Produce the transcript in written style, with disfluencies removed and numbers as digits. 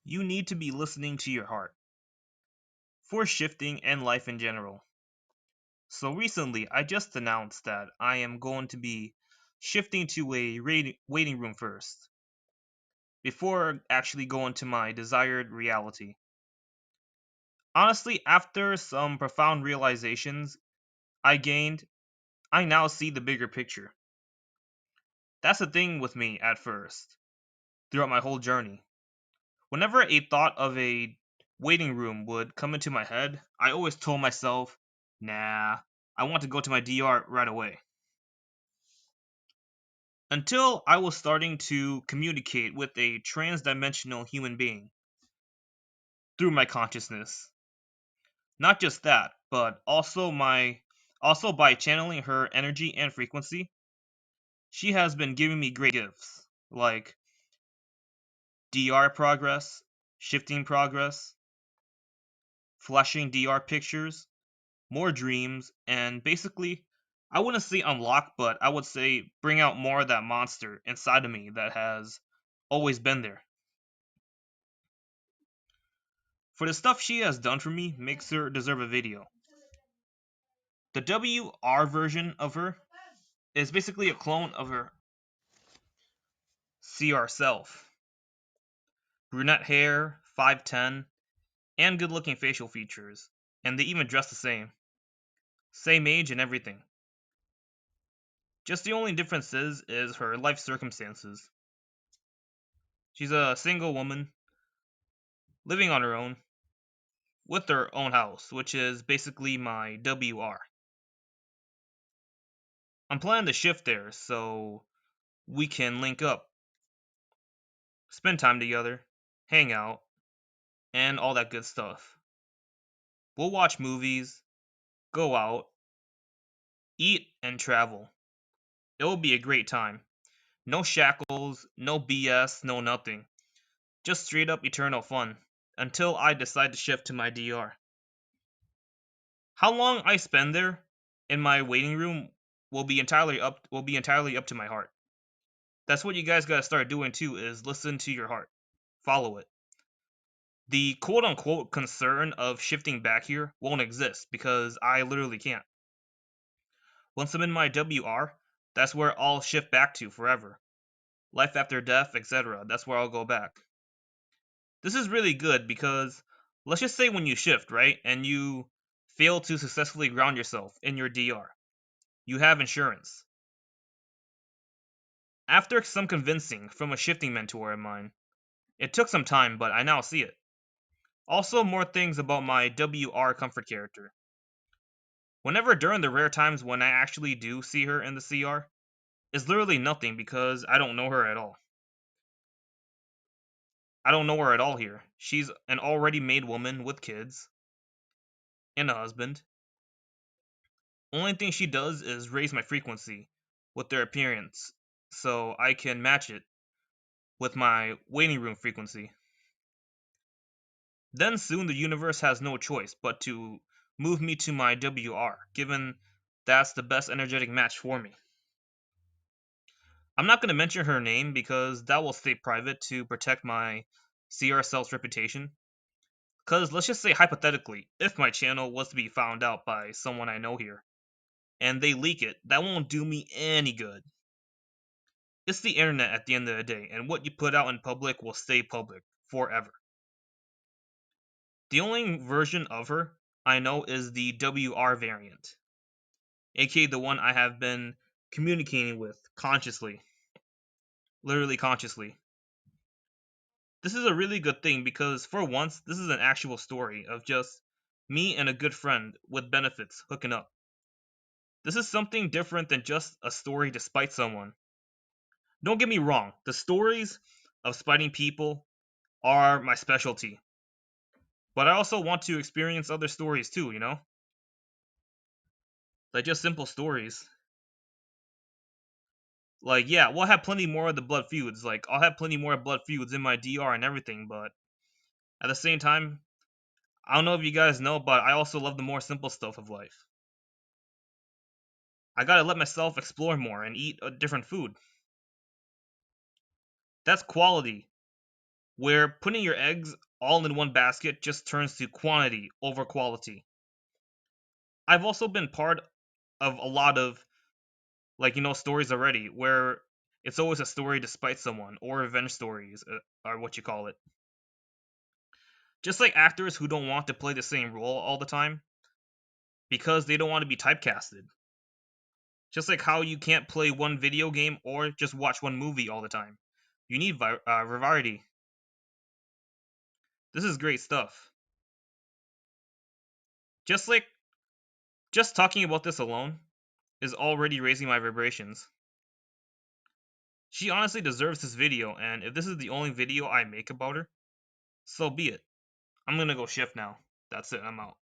You need to be listening to your heart for shifting and life in general. So recently, I just announced that I am going to be shifting to a waiting room first before actually going to my desired reality. Honestly, after some profound realizations I gained, I now see the bigger picture. That's the thing with me at first, throughout my whole journey. Whenever a thought of a waiting room would come into my head, I always told myself, nah, I want to go to my DR right away. Until I was starting to communicate with a trans-dimensional human being through my consciousness. Not just that, but also by channeling her energy and frequency, she has been giving me great gifts like DR progress, shifting progress, flashing DR pictures, more dreams, and basically, I wouldn't say unlock, but I would say bring out more of that monster inside of me that has always been there. For the stuff she has done for me makes her deserve a video. The WR version of her is basically a clone of her CR self. Brunette hair, 5'10, and good looking facial features. And they even dress the same. Same age and everything. Just the only difference is her life circumstances. She's a single woman, living on her own, with her own house, which is basically my WR. I'm planning to shift there so we can link up, spend time together, hang out, and all that good stuff. We'll watch movies, go out, eat, and travel. It will be a great time. No shackles, no BS, no nothing. Just straight up eternal fun. Until I decide to shift to my DR. How long I spend there in my waiting room will be entirely up to my heart. That's what you guys gotta start doing too, is listen to your heart. Follow it. The quote unquote concern of shifting back here won't exist because I literally can't. Once I'm in my WR, that's where I'll shift back to forever. Life after death, etc. That's where I'll go back. This is really good because let's just say when you shift, right, and you fail to successfully ground yourself in your DR, you have insurance. After some convincing from a shifting mentor of mine, it took some time, but I now see it. Also, more things about my WR comfort character. Whenever during the rare times when I actually do see her in the CR, it's literally nothing because I don't know her at all. I don't know her at all here. She's an already made woman with kids and a husband. Only thing she does is raise my frequency with their appearance so I can match it with my waiting room frequency. Then soon the universe has no choice but to move me to my WR, given that's the best energetic match for me. I'm not going to mention her name because that will stay private to protect my CR self's reputation. Because let's just say hypothetically, if my channel was to be found out by someone I know here, and they leak it, that won't do me any good. It's the internet at the end of the day, and what you put out in public will stay public forever. The only version of her I know is the WR variant, aka the one I have been communicating with consciously, literally consciously. This is a really good thing because for once, this is an actual story of just me and a good friend with benefits hooking up. This is something different than just a story to spite someone. Don't get me wrong, the stories of spiting people are my specialty. But I also want to experience other stories too, Like just simple stories. Like, yeah, we'll have plenty more of the blood feuds. Like, I'll have plenty more blood feuds in my DR and everything, but at the same time, I don't know if you guys know, but I also love the more simple stuff of life. I gotta let myself explore more and eat a different food. That's quality. where putting your eggs all in one basket just turns to quantity over quality. I've also been part of a lot of, stories already where it's always a story despite someone, or revenge stories, are what you call it. Just like actors who don't want to play the same role all the time because they don't want to be typecasted. Just like how you can't play one video game or just watch one movie all the time. You need variety. This is great stuff. Just like just talking about this alone is already raising my vibrations. She honestly deserves this video, and if this is the only video I make about her, so be it. I'm gonna go shift now. That's it, I'm out.